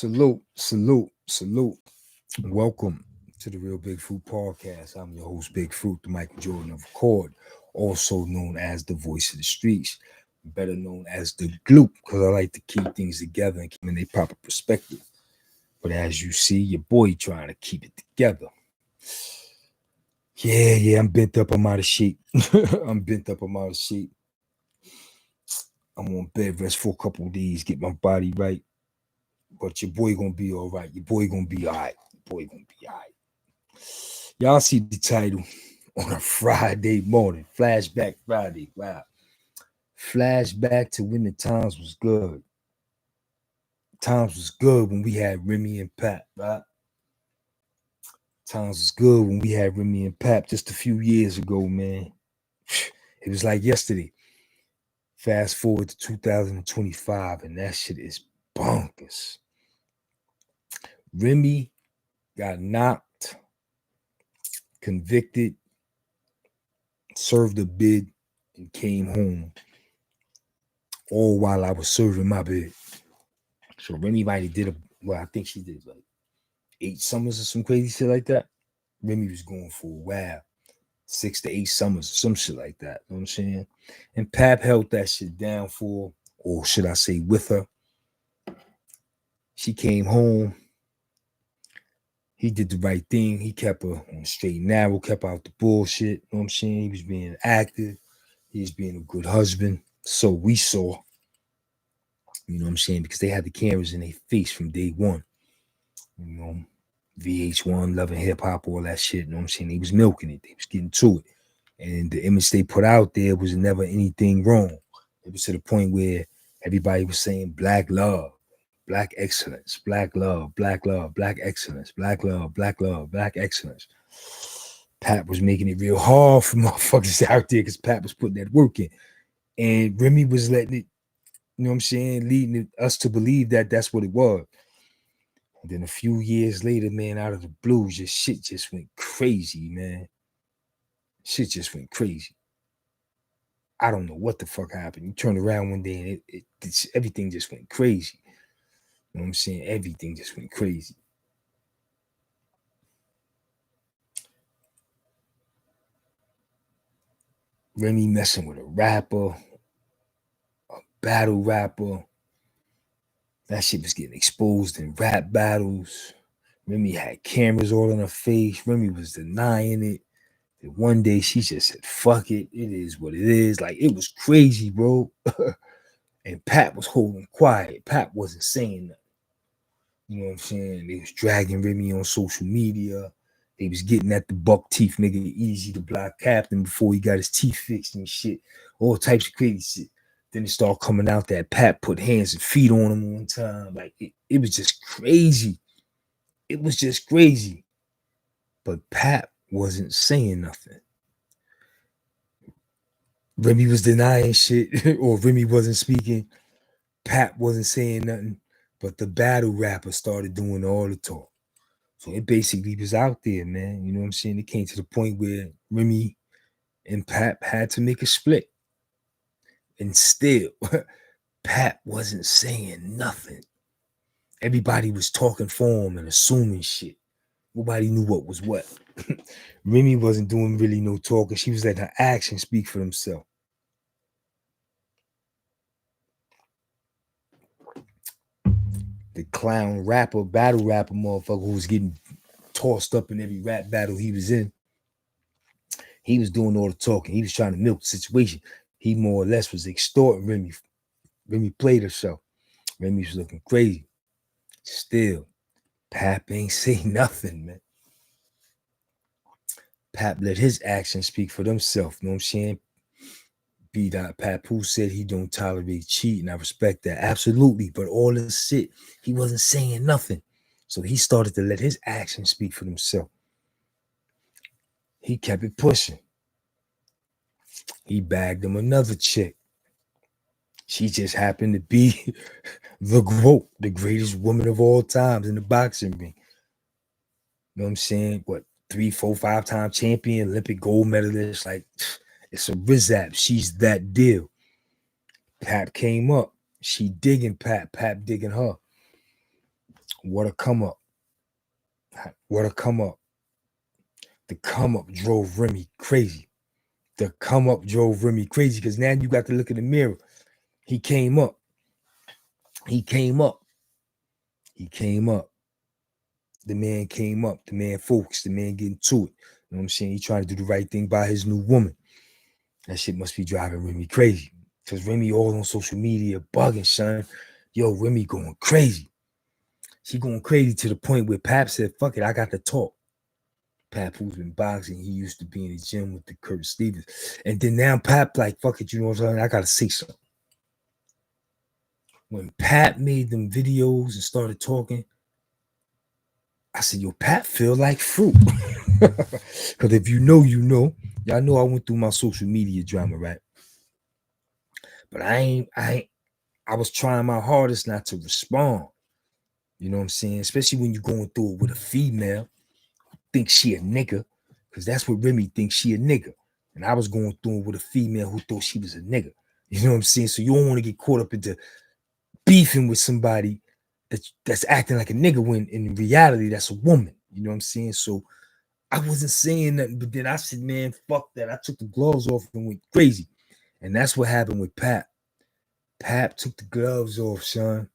Salute, salute, salute. Welcome to the Real Big Fruit Podcast. I'm your host, Big Fruit, the Michael Jordan of Record, also known as the voice of the streets, better known as the Gloop, because I like to keep things together and keep them in their proper perspective. But as you see, your boy trying to keep it together. Yeah, I'm bent up. I'm out of shape. I'm out of shape. I'm on bed rest for a couple of days, get my body right. But your boy gonna be all right. Your boy gonna be all right. Y'all see the title on a Friday morning. Flashback Friday. Wow. Flashback to when the times was good. Times was good when we had Remy and Pap, right? Times was good when we had Remy and Pap just a few years ago, man. It was like yesterday. Fast forward to 2025, and that shit is bonkers. Remy got knocked, convicted, served a bid, and came home. All while I was serving my bid. So Remy might have did I think she did like 8 summers or some crazy shit like that. Remy was going for a while. 6 to 8 summers or some shit like that. You know what I'm saying? And Pap held that shit down for, or should I say with her. She came home. He did the right thing. He kept her on the straight and narrow, kept out the bullshit. You know what I'm saying? He was being active. He was being a good husband. So we saw, you know what I'm saying? Because they had the cameras in their face from day one. You know, VH1, Love and Hip Hop, all that shit. You know what I'm saying? They was milking it. They was getting to it. And the image they put out there was never anything wrong. It was to the point where everybody was saying black love, black excellence, black love, black excellence, black love, black excellence. Pat was making it real hard for motherfuckers out there because Pat was putting that work in. And Remy was letting it, you know what I'm saying, leading us to believe that that's what it was. And then a few years later, man, out of the blue, shit just went crazy, man. Shit just went crazy. I don't know what the fuck happened. You turned around one day and everything just went crazy. You know what I'm saying? Everything just went crazy. Remy messing with a rapper, a battle rapper. That shit was getting exposed in rap battles. Remy had cameras all in her face. Remy was denying it. And one day she just said, fuck it. It is what it is. Like, it was crazy, bro. And Pat was holding quiet. Pat wasn't saying nothing. You know what I'm saying? They was dragging Remy on social media. They was getting at the buck teeth nigga Easy, the Black Captain, before he got his teeth fixed and shit. All types of crazy shit. Then it started coming out that Pat put hands and feet on him one time. Like, it was just crazy. It was just crazy. But Pat wasn't saying nothing. Remy was denying shit, or Remy wasn't speaking. Pat wasn't saying nothing. But the battle rapper started doing all the talk. So it basically was out there, man. You know what I'm saying? It came to the point where Remy and Pat had to make a split. And still, Pat wasn't saying nothing. Everybody was talking for him and assuming shit. Nobody knew what was what. Remy wasn't doing really no talking. She was letting her actions speak for themselves. The clown rapper, battle rapper motherfucker who was getting tossed up in every rap battle he was in. He was doing all the talking. He was trying to milk the situation. He more or less was extorting Remy. Remy played herself. Remy was looking crazy. Still, Pap ain't say nothing, man. Pap let his actions speak for themselves. You know what I'm saying? Papoose said he don't tolerate cheating. I respect that. Absolutely. But all this shit, he wasn't saying nothing. So he started to let his actions speak for themselves. He kept it pushing. He bagged him another chick. She just happened to be the GOAT, the greatest woman of all times in the boxing ring. You know what I'm saying? 3, 4, 5-time champion, Olympic gold medalist. Like, it's a rizap. She's that deal. Pap came up. She digging Pap. Pap digging her. What a come up. What a come up. The come up drove Remy crazy. The come up drove Remy crazy because now you got to look in the mirror. He came up. He came up. He came up. The man came up. The man focused. The man getting to it. You know what I'm saying? He trying to do the right thing by his new woman. That shit must be driving Remy crazy. Because Remy all on social media bugging, son. Yo, Remy going crazy. She going crazy to the point where Pap said, fuck it, I got to talk. Pap, who's been boxing, he used to be in the gym with the Kurt Stevens. And then now Pap like, fuck it, you know what I'm saying? I got to say something. When Pap made them videos and started talking, I said, yo, Pap feel like fruit. Because if you know, you know. Y'all know I went through my social media drama, right? But I was trying my hardest not to respond. You know what I'm saying? Especially when you're going through it with a female who thinks she a nigga. Because that's what Remy thinks, she a nigga. And I was going through it with a female who thought she was a nigga. You know what I'm saying? So you don't want to get caught up into beefing with somebody that's acting like a nigga when in reality that's a woman. You know what I'm saying? So I wasn't saying nothing, but then I said, man, fuck that. I took the gloves off and went crazy. And that's what happened with Pap. Pap took the gloves off, son.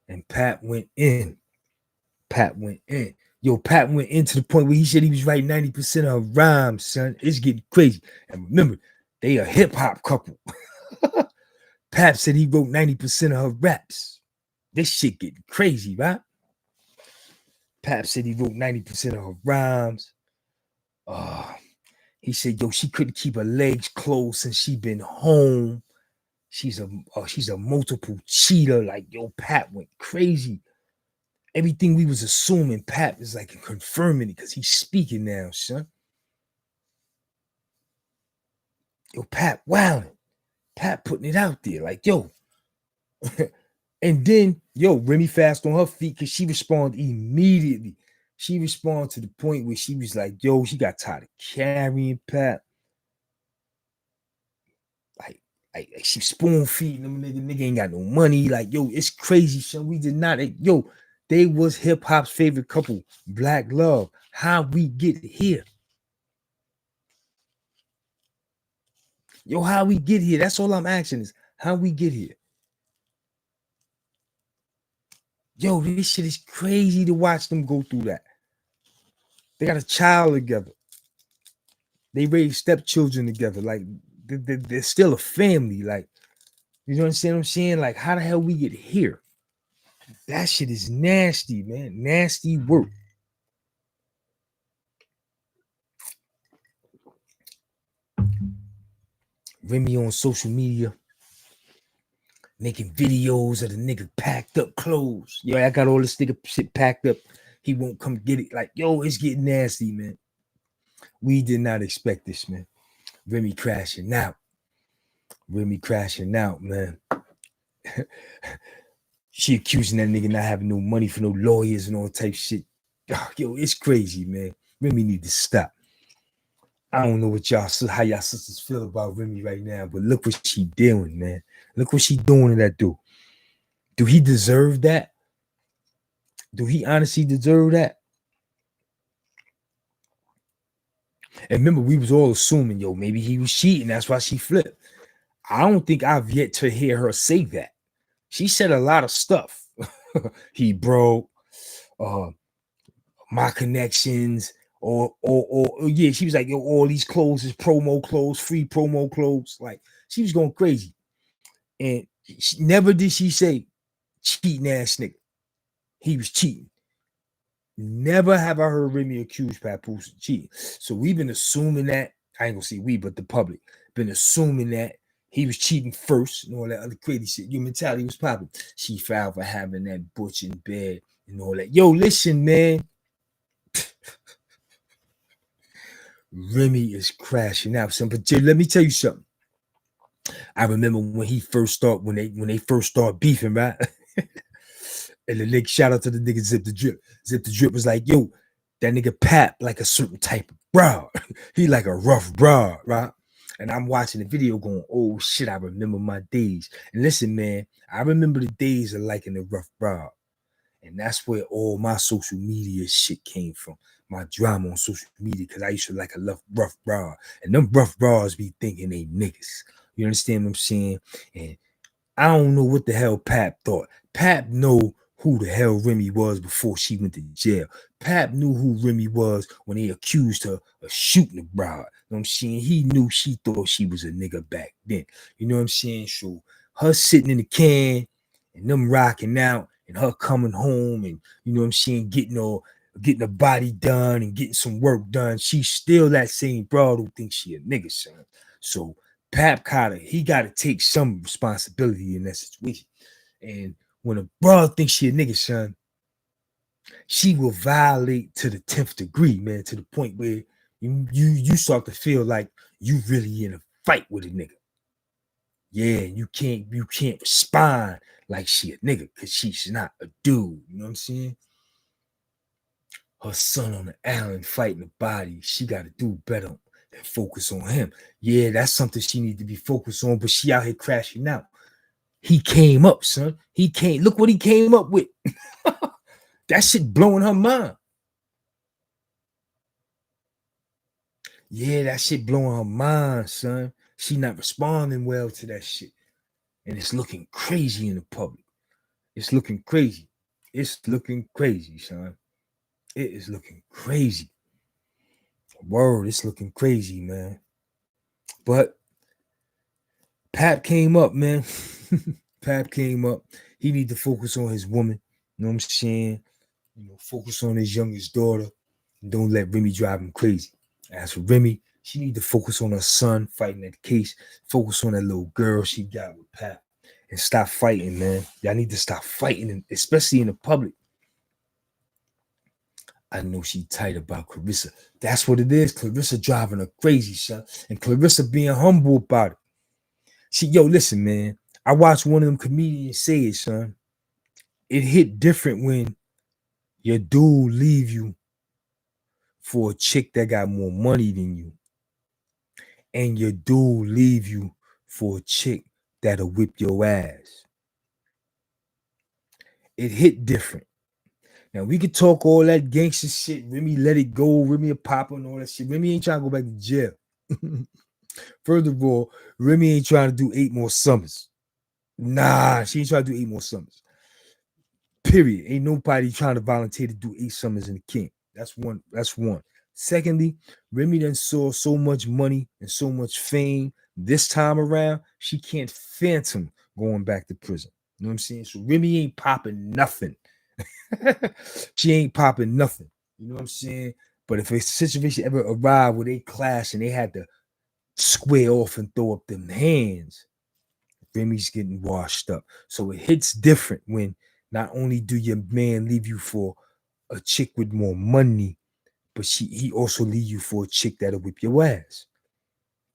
And Pap went in. Pap went in. Yo, Pap went into the point where he said he was writing 90% of her rhymes, son. It's getting crazy. And remember, they a hip-hop couple. Pap said he wrote 90% of her raps. This shit getting crazy, right? Pap said he wrote 90% of her rhymes. He said, yo, she couldn't keep her legs closed since she been home. She's a multiple cheater. Like, yo, Pap went crazy. Everything we was assuming, Pap is like confirming it because he's speaking now, son. Yo, Pap wilding. Pap putting it out there. Like, yo. And then, yo, Remy fast on her feet because she responded immediately. She responded to the point where she was like, yo, she got tired of carrying Pap. Like she spoon feeding them, nigga ain't got no money. Like, yo, it's crazy, son. We did not, yo, they was hip-hop's favorite couple, Black Love. How we get here? Yo, how we get here? That's all I'm asking is how we get here. Yo, this shit is crazy to watch them go through that. They got a child together. They raise stepchildren together. Like, they're still a family. Like, you know what I'm saying? Like, how the hell we get here? That shit is nasty, man. Nasty work. Remy on social media making videos of the nigga packed up clothes. Yo, I got all this nigga shit packed up. He won't come get it. Like, yo, it's getting nasty, man. We did not expect this, man. Remy crashing out. Remy crashing out, man. She accusing that nigga not having no money for no lawyers and all type of shit. Yo, it's crazy, man. Remy need to stop. I don't know what how y'all sisters feel about Remy right now, but look what she doing, man. Look what she doing to that dude. Do he deserve that? Do he honestly deserve that? And remember, we was all assuming, yo, maybe he was cheating. That's why she flipped. I don't think I've yet to hear her say that. She said a lot of stuff. He broke, my connections, or yeah, she was like, yo, all these clothes is promo clothes, free promo clothes. Like, she was going crazy. And never did she say cheating ass nigga. He was cheating. Never have I heard Remy accuse Papoose of cheating. So we've been assuming that. I ain't gonna say we, but the public been assuming that he was cheating first and all that other crazy shit. Your mentality was popping. She filed for having that butch in bed and all that. Yo, listen, man. Remy is crashing out. But Jay, let me tell you something. I remember when he first started, when they first started beefing, right? And the nigga, shout out to the nigga Zip the Drip. Zip the Drip was like, yo, that nigga Pap like a certain type of broad. He like a rough broad, right? And I'm watching the video going, oh shit, I remember my days. And listen, man, I remember the days of liking the rough broad. And that's where all my social media shit came from. My drama on social media, because I used to like a rough bra. And them rough bras be thinking they niggas. You understand what I'm saying? And I don't know what the hell Pap thought. Pap know who the hell Remy was before she went to jail. Pap knew who Remy was when they accused her of shooting the bride. You know what I'm saying? He knew she thought she was a nigga back then. You know what I'm saying? So her sitting in the can and them rocking out and her coming home and, you know what I'm saying, getting the body done and getting some work done. She's still that same broad who thinks she a nigga, son. So Pap Cotter, he got to take some responsibility in that situation. And when a broad thinks she a nigga, son, she will violate to the 10th degree, man, to the point where you start to feel like you really in a fight with a nigga. Yeah, you can't respond like she a nigga because she's not a dude. You know what I'm saying? Her son on the island fighting the body. She got to do better and focus on him. Yeah, that's something she need to be focused on, but she out here crashing out. He came up, son. Look what he came up with. That shit blowing her mind. Yeah, that shit blowing her mind, son. She not responding well to that shit. And it's looking crazy in the public. It's looking crazy. It's looking crazy, son. It is looking crazy. Word, it's looking crazy, man. But Pap came up, man. Pap came up. He need to focus on his woman. You know what I'm saying? You know, focus on his youngest daughter. And don't let Remy drive him crazy. As for Remy, she need to focus on her son fighting that case. Focus on that little girl she got with Pap. And stop fighting, man. Y'all need to stop fighting, especially in the public. I know she tight about Clarissa. That's what it is. Clarissa driving her crazy, son. And Clarissa being humble about it. Listen, man. I watched one of them comedians say it, son. It hit different when your dude leave you for a chick that got more money than you. And your dude leave you for a chick that'll whip your ass. It hit different. Now, we could talk all that gangster shit. Remy let it go. Remy a papa and all that shit. Remy ain't trying to go back to jail. Furthermore, Remy ain't trying to do 8 more summers. Nah, she ain't trying to do 8 more summers. Period. Ain't nobody trying to volunteer to do 8 summers in the camp. That's one. Secondly, Remy done saw so much money and so much fame this time around, she can't phantom going back to prison. You know what I'm saying? So Remy ain't popping nothing. She ain't popping nothing. You know what I'm saying? But if a situation ever arrived where they clash and they had to square off and throw up them hands, Remy's getting washed up. So it hits different when not only do your man leave you for a chick with more money, but he also leave you for a chick that'll whip your ass.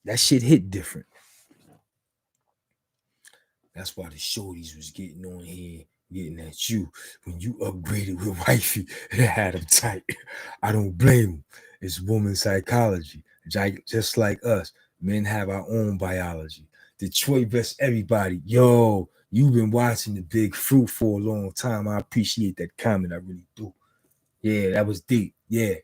That shit hit different. That's why the shorties was getting on here, getting at you. When you upgraded with wifey, it had them tight. I don't blame them. It's woman psychology. Just like us, men have our own biology. Detroit best everybody. Yo, you've been watching The Big Fruit for a long time. I appreciate that comment. I really do. Yeah, that was deep. Yeah.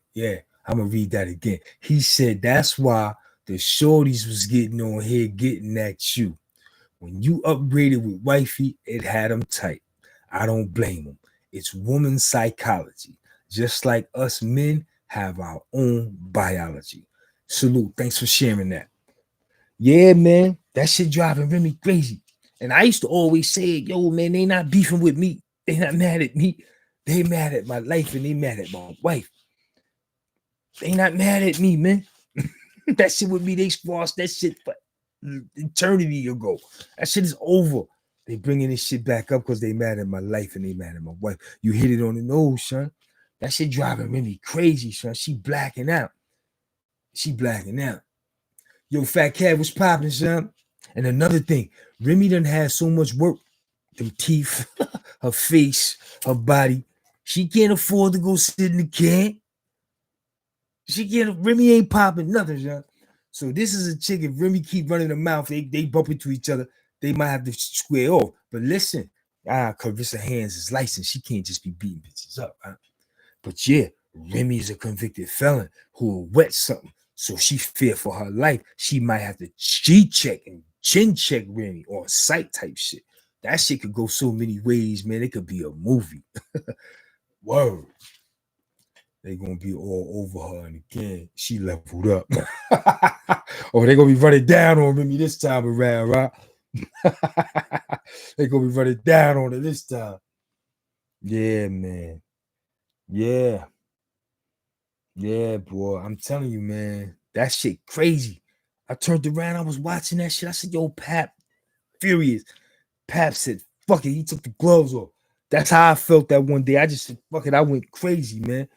I'm going to read that again. He said that's why the shorties was getting on here, getting at you. When you upgraded with wifey, it had them tight. I don't blame them. It's woman psychology. Just like us men have our own biology. Salute. Thanks for sharing that. Yeah, man. That shit driving Remy crazy. And I used to always say, yo, man, they not beefing with me. They not mad at me. They mad at my life and they mad at my wife. They not mad at me, man. That shit with me, they squashed that shit for eternity ago. That shit is over. They bringing this shit back up because they mad at my life and they mad at my wife. You hit it on the nose, son. That shit driving Remy crazy, son. She blacking out. Yo, Fat Cat was popping, son. And another thing, Remy done had so much work. Them teeth, her face, her body. She can't afford to go sit in the can. Remy ain't popping nothing, son. So this is a chick. If Remy keep running her mouth, they bump into each other. They might have to square off. But listen, Carissa Hands is licensed. She can't just be beating bitches up. But yeah, Remy is a convicted felon who will wet something. So she fear for her life. She might have to G-check and chin check Remy or sight type shit. That shit could go so many ways, man. It could be a movie. Word. They gonna be all over her, and again, she leveled up. Oh, they gonna be running down on Remy this time around, right? They gonna be running down on it this time. Yeah, man. Yeah, boy. I'm telling you, man, that shit crazy. I turned around, I was watching that shit. I said, "Yo, Pap, furious." Pap said, "Fuck it." He took the gloves off. That's how I felt that one day. I just said, "Fuck it." I went crazy, man.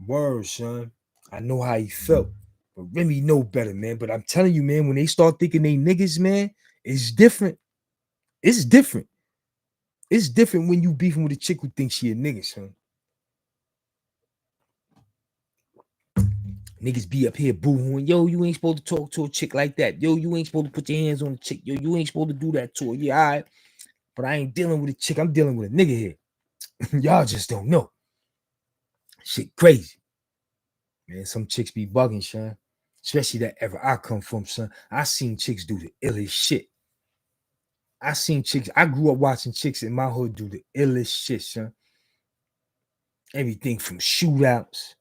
Word, son. I know how he felt. But Remy know better, man. But I'm telling you, man, when they start thinking they niggas, man, it's different. It's different. It's different when you beefing with a chick who thinks she a nigga, son. Niggas be up here boo-hooing. Yo, you ain't supposed to talk to a chick like that. Yo, you ain't supposed to put your hands on a chick. Yo, you ain't supposed to do that to her. Yeah, all right. But I ain't dealing with a chick. I'm dealing with a nigga here. Y'all just don't know. Shit crazy. Man, some chicks be bugging, son. Especially that ever I come from, son. I seen chicks do the illest shit. I grew up watching chicks in my hood do the illest shit, son. Everything from shootouts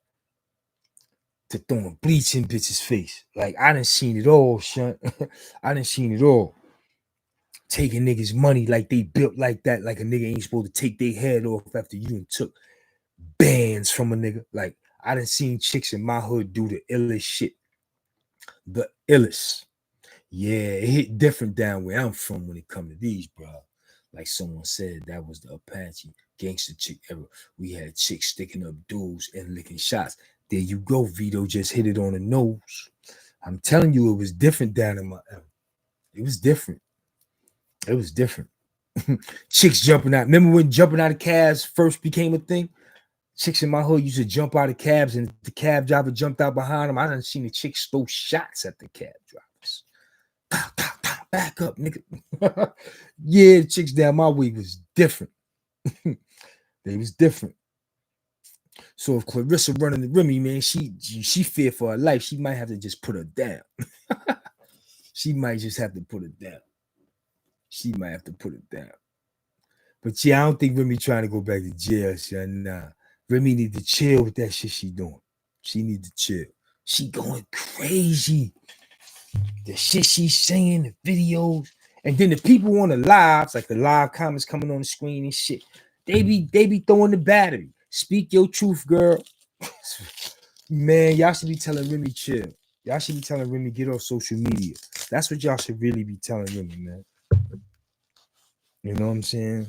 to throwing bleach in bitches' face. Like, I done seen it all, son. I done seen it all. Taking niggas' money like they built like that, like a nigga ain't supposed to take their head off after you done took bands from a nigga. Like, I done seen chicks in my hood do the illest shit. The illest. Yeah, it hit different down where I'm from when it come to these, bro. Like someone said, that was the Apache gangster chick era. We had chicks sticking up dudes and licking shots. There you go, Vito just hit it on the nose. I'm telling you, it was different down in my era. It was different. It was different. Chicks jumping out. Remember when jumping out of cabs first became a thing? Chicks in my hood used to jump out of cabs, and the cab driver jumped out behind them. I done seen the chicks throw shots at the cab drivers. Back up, nigga. Yeah, the chicks down my way was different. They was different. So if Clarissa running the Remy, man, she feared for her life. She might have to just put her down. She might just have to put it down. She might have to put it down. But yeah, I don't think Remy trying to go back to jail, son. Nah. Remy need to chill with that shit she doing. She need to chill. She going crazy. The shit she's saying, the videos, and then the people on the lives, like the live comments coming on the screen and shit, they be throwing the battery. Speak your truth, girl. Man, y'all should be telling Remy chill. Y'all should be telling Remy get off social media. That's what y'all should really be telling Remy, man. You know what I'm saying?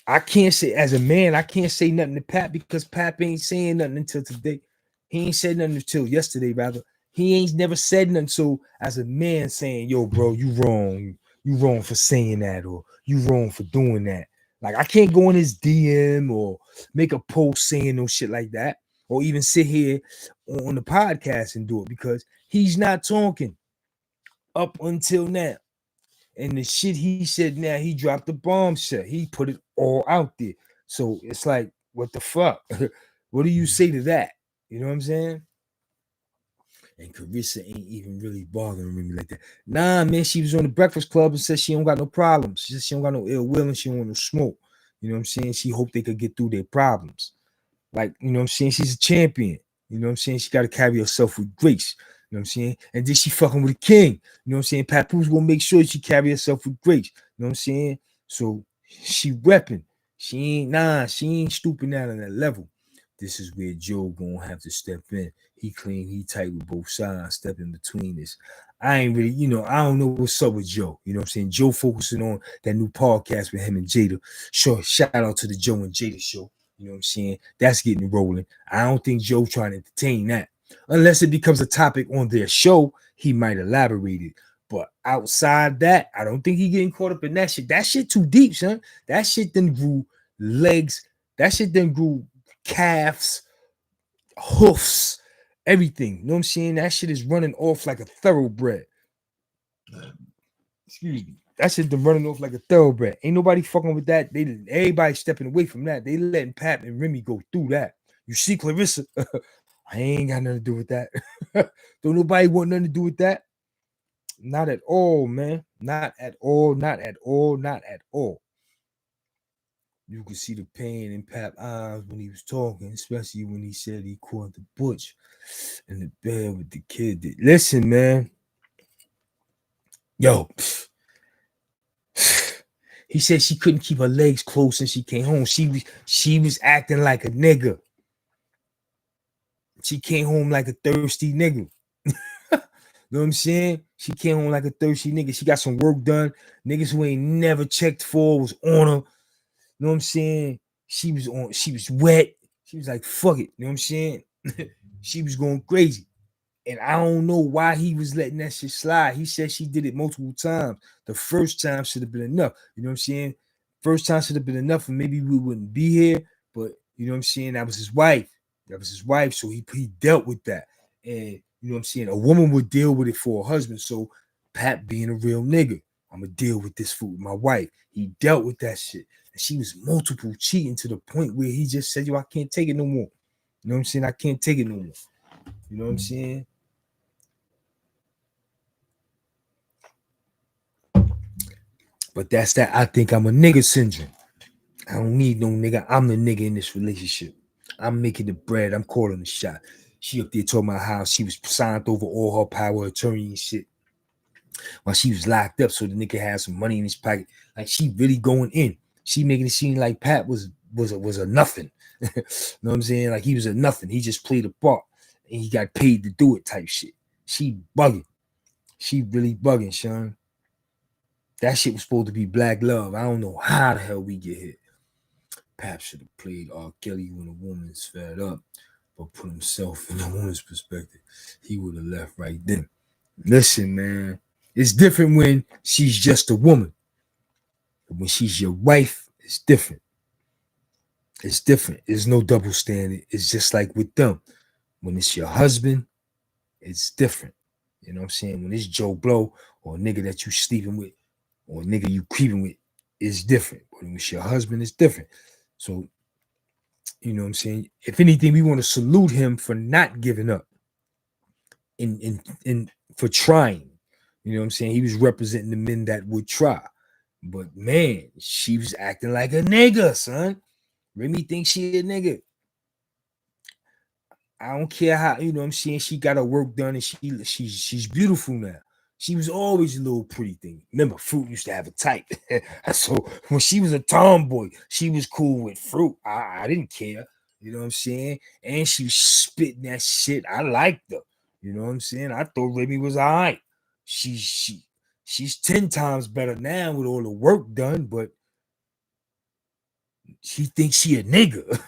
I can't say, as a man, I can't say nothing to Pap because Pap ain't saying nothing until today. He ain't said nothing until yesterday, rather. He ain't never said nothing. So as a man saying, yo, bro, you wrong. You wrong for saying that, or you wrong for doing that. Like, I can't go in his DM or make a post saying no shit like that, or even sit here on the podcast and do it because he's not talking up until now. And the shit he said now, he dropped the bomb shit. He put it all out there. So it's like, what the fuck? What do you say to that? You know what I'm saying? And Carissa ain't even really bothering me like that. Nah, man, she was on the Breakfast Club and said she don't got no problems. She said she don't got no ill will and she don't want no smoke. You know what I'm saying? She hoped they could get through their problems. Like, you know what I'm saying? She's a champion. You know what I'm saying? She got to carry herself with grace. You know what I'm saying? And then she fucking with a king. You know what I'm saying? Papoose gonna make sure she carry herself with grace. You know what I'm saying? So she repping. She ain't stooping down on that level. This is where Joe gonna have to step in. He clean, he tight with both sides, step in between this. I ain't really, I don't know what's up with Joe. You know what I'm saying? Joe focusing on that new podcast with him and Jada. Sure, shout out to the Joe and Jada show. You know what I'm saying? That's getting rolling. I don't think Joe trying to entertain that. Unless it becomes a topic on their show, he might elaborate it. But outside that, I don't think he getting caught up in that shit. That shit too deep, son. That shit then grew legs. That shit then grew calves, hoofs, everything. You know what I'm saying? That shit is running off like a thoroughbred. Excuse me. That shit been running off like a thoroughbred. Ain't nobody fucking with that. Everybody stepping away from that. They letting Pap and Remy go through that. You see, Clarissa, I ain't got nothing to do with that. Don't nobody want nothing to do with that. Not at all, man. Not at all. Not at all. Not at all. You could see the pain in Pap's eyes when he was talking, especially when he said he caught the butch in the bed with the kid. Listen, man. Yo. He said she couldn't keep her legs closed since she came home. She was acting like a nigga. She came home like a thirsty nigga. You know what I'm saying? She came home like a thirsty nigga. She got some work done. Niggas who ain't never checked for was on her. You know what I'm saying? She was wet. She was like, fuck it. You know what I'm saying? She was going crazy. And I don't know why he was letting that shit slide. He said she did it multiple times. The first time should have been enough. You know what I'm saying? First time should have been enough, and maybe we wouldn't be here. But you know what I'm saying? That was his wife. That was his wife. So he dealt with that. And you know what I'm saying? A woman would deal with it for a husband. So Pat being a real nigga, I'm gonna deal with this food with my wife. He dealt with that shit. And she was multiple cheating to the point where he just said, yo, I can't take it no more. You know what I'm saying? I can't take it no more. You know what I'm saying? But that's that I think I'm a nigga syndrome. I don't need no nigga. I'm the nigga in this relationship. I'm making the bread. I'm calling the shot. She up there talking about how she was signed over all her power attorney and shit while she was locked up so the nigga had some money in his pocket. Like she really going in. She making it seem like Pat was a nothing. You know what I'm saying? Like he was a nothing. He just played a part and he got paid to do it type shit. She bugging. She really bugging, Sean. That shit was supposed to be black love. I don't know how the hell we get hit. Pap should have played R. Kelly when a woman's fed up, but put himself in the woman's perspective. He would have left right then. Listen, man, it's different when she's just a woman. But when she's your wife, it's different. It's different. There's no double standard. It's just like with them. When it's your husband, it's different. You know what I'm saying? When it's Joe Blow or a nigga that you sleeping with or a nigga you creeping with, it's different. But when it's your husband, it's different. So, you know what I'm saying? If anything, we want to salute him for not giving up and for trying. You know what I'm saying? He was representing the men that would try. But man, she was acting like a nigga, son. Remy thinks she a nigga. I don't care how, you know what I'm saying? She got her work done and she's beautiful now. She was always a little pretty thing. Remember, Fruit used to have a type. So when she was a tomboy, she was cool with Fruit. I didn't care. You know what I'm saying? And she was spitting that shit. I liked her. You know what I'm saying? I thought Remy was all right. She's 10 times better now with all the work done, but she thinks she a nigga.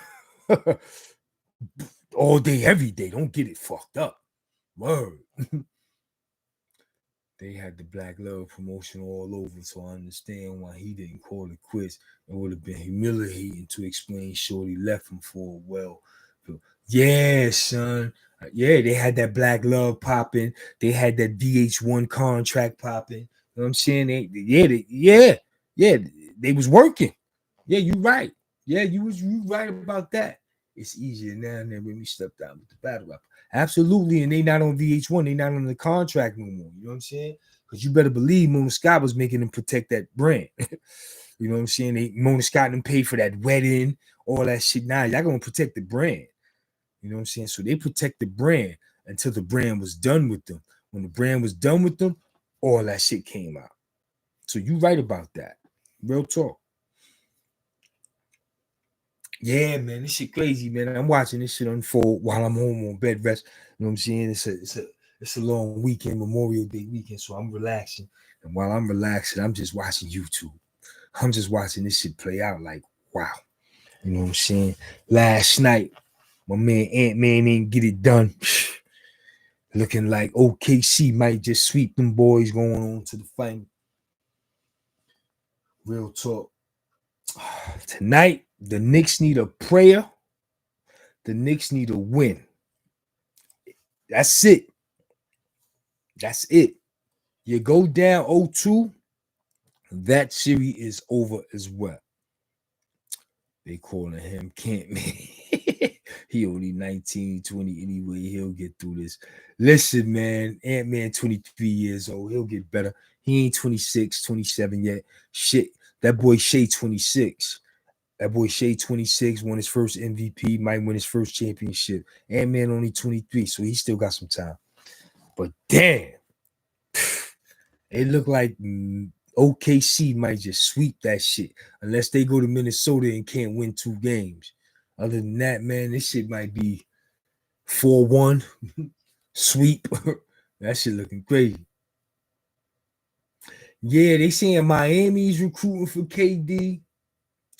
All day, every day. Don't get it fucked up. Word. They had the Black Love promotion all over, so I understand why he didn't call it quits. It would have been humiliating to explain Shorty left him for a while. Yeah, son. Yeah, they had that Black Love popping. They had that VH1 contract popping. You know what I'm saying? They was working. Yeah, you right. Yeah, you right about that. It's easier now than when we stepped out with the battle rapper. Absolutely, and they not on VH1. They not on the contract no more. You know what I'm saying? Because you better believe Mona Scott was making them protect that brand. You know what I'm saying? Mona Scott and them paid for that wedding, all that shit. Now y'all gonna protect the brand. You know what I'm saying? So they protect the brand until the brand was done with them. When the brand was done with them, all that shit came out. So you right about that. Real talk. Yeah, man, this shit crazy, man. I'm watching this shit unfold while I'm home on bed rest. You know what I'm saying? It's a long weekend, Memorial Day weekend, so I'm relaxing. And while I'm relaxing, I'm just watching YouTube. I'm just watching this shit play out like, wow. You know what I'm saying? Last night, my man Ant-Man didn't get it done. Looking like OKC might just sweep them boys going on to the final. Real talk. Tonight, the Knicks need a prayer. The Knicks need a win. That's it. That's it. You go down 0-2, That series is over as well. They calling him can't man. He only 19, 20 anyway. He'll get through this. Listen, man, Ant-Man 23 years old. He'll get better. He ain't 26, 27 yet. Shit, that boy Shea 26. That boy Shea 26 won his first MVP, might win his first championship. Ant-Man only 23, so he still got some time. But damn, it looked like OKC might just sweep that shit unless they go to Minnesota and can't win 2 games. Other than that, man, this shit might be 4-1 sweep. That shit looking crazy. Yeah, they saying Miami's recruiting for KD.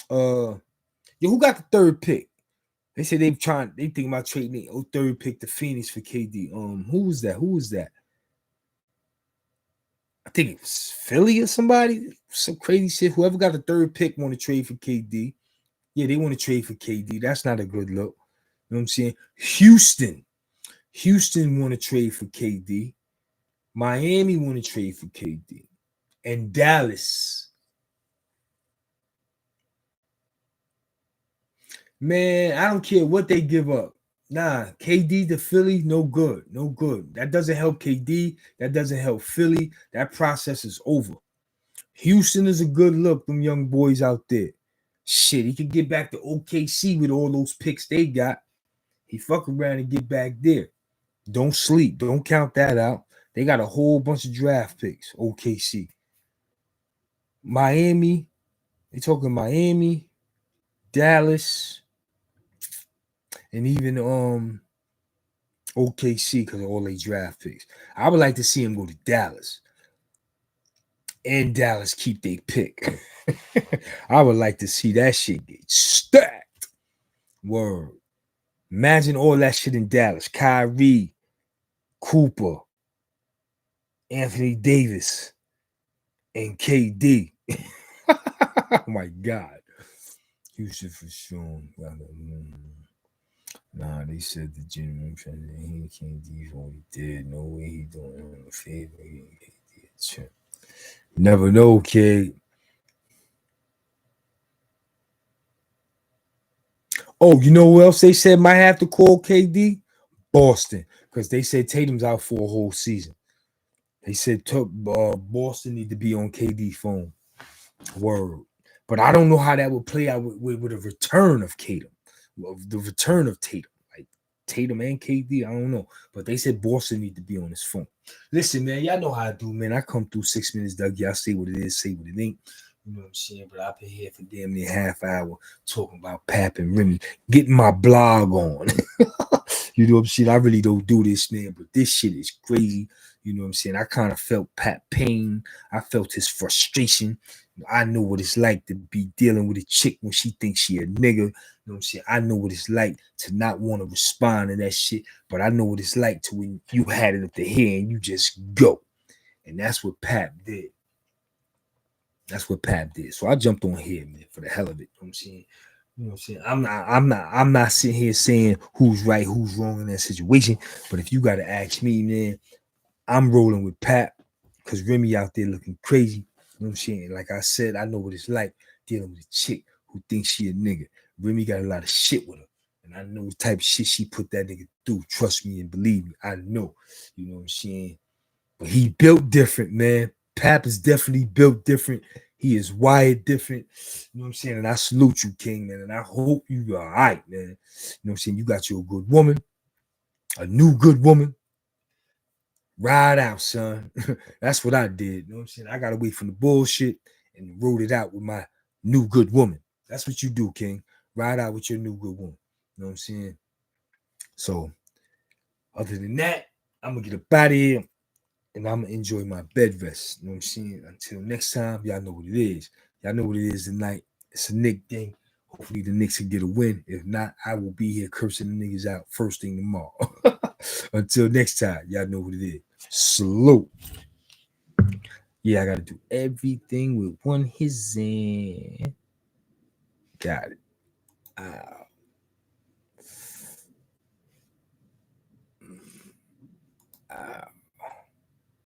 Who got the 3rd pick? They said they think about trading the 3rd pick to Phoenix for KD. Who was that? I think it was Philly or somebody. Some crazy shit. Whoever got the 3rd pick want to trade for KD. Yeah, they want to trade for KD. That's not a good look. You know what I'm saying? Houston want to trade for KD. Miami want to trade for KD. And Dallas. Man, I don't care what they give up. Nah, KD to Philly, no good. No good. That doesn't help KD. That doesn't help Philly. That process is over. Houston is a good look, them young boys out there. Shit, he could get back to OKC with all those picks they got. He fuck around and get back there. Don't sleep. Don't count that out. They got a whole bunch of draft picks, OKC. Miami, they talking Miami, Dallas, and even OKC because of all they draft picks. I would like to see him go to Dallas. And Dallas keep their pick. I would like to see that shit get stacked. Word. Imagine all that shit in Dallas. Kyrie, Cooper, Anthony Davis, and KD. Oh my God. Houston for sure. Nah, they said the general he can't do what he did. No way he doing him a favor. Never know, kid. Oh, you know who else they said might have to call KD? Boston, because they said Tatum's out for a whole season. They said Boston need to be on KD phone. Word. But I don't know how that would play out with a return of Tatum. The return of Tatum. Like Tatum and KD, I don't know. But they said Boston need to be on his phone. Listen, man, y'all know how I do, man. I come through 6 minutes, Doug. Y'all say what it is, say what it ain't. You know what I'm saying? But I've been here for damn near half hour talking about Pap and Remy, getting my blog on. You know what I'm saying? I really don't do this, man, but this shit is crazy. You know what I'm saying? I kind of felt Pap pain. I felt his frustration. I know what it's like to be dealing with a chick when she thinks she a nigga. You know what I'm saying? I know what it's like to not want to respond to that shit, but I know what it's like to when you had it up to here and you just go. And that's what Pap did. That's what Pap did. So I jumped on here, man, for the hell of it. You know what I'm saying? You know what I'm saying? I'm not sitting here saying who's right, who's wrong in that situation. But if you gotta ask me, man, I'm rolling with Pap because Remy out there looking crazy. You know what I'm saying? Like I said, I know what it's like dealing with a chick who thinks she a nigga. Remy got a lot of shit with her. And I know the type of shit she put that nigga through. Trust me and believe me. I know. You know what I'm saying? But he built different, man. Pap is definitely built different. He is wired different. You know what I'm saying? And I salute you, King, man. And I hope you are all right, man. You know what I'm saying? You got you a good woman, a new good woman. Ride out, son. That's what I did. You know what I'm saying? I got away from the bullshit and rode it out with my new good woman. That's what you do, King. Ride out with your new good woman. You know what I'm saying? So, other than that, I'm going to get up out of here and I'm going to enjoy my bed rest. You know what I'm saying? Until next time, y'all know what it is. Y'all know what it is tonight. It's a Knick thing. Hopefully the Knicks can get a win. If not, I will be here cursing the niggas out first thing tomorrow. Until next time, y'all know what it is. Salute. Yeah, I got to do everything with one hand. Got it. Ow.